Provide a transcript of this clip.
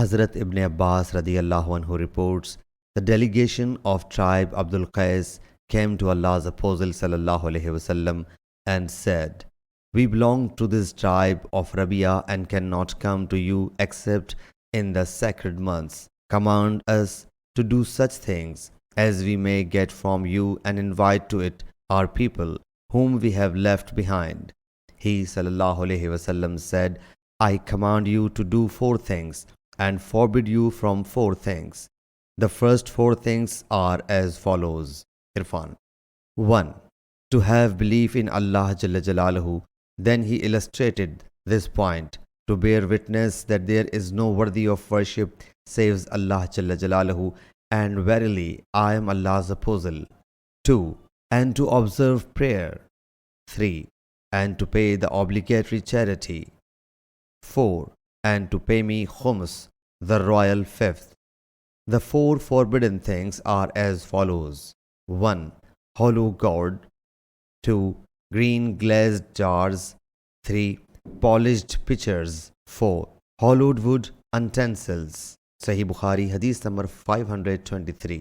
Hazrat Ibn Abbas radiyallahu anhu reports, the delegation of tribe Abdul Qais came to Allah's Apostle sallallahu alaihi wasallam and said, "We belong to this tribe of Rabia and cannot come to you except in the sacred months. Command us to do such things as we may get from you and invite to it our people whom we have left behind." He sallallahu alaihi wasallam said, "I command you to do 4 things and forbid you from 4 things. The first 4 things are as follows. Irfan. 1. To have belief in Allah Jalla Jalaluhu. Then he illustrated this point, to bear witness that there is no worthy of worship saves Allah Jalla Jalaluhu, and verily I am Allah's apostle. 2. And to observe prayer. 3. And to pay the obligatory charity. 4. And to pay me khums, the royal fifth. The 4 forbidden things are as follows. 1. Hollow gourd. 2. Green glazed jars. 3. Polished pitchers. 4. Hollowed wood utensils. Sahih Bukhari Hadith number 523.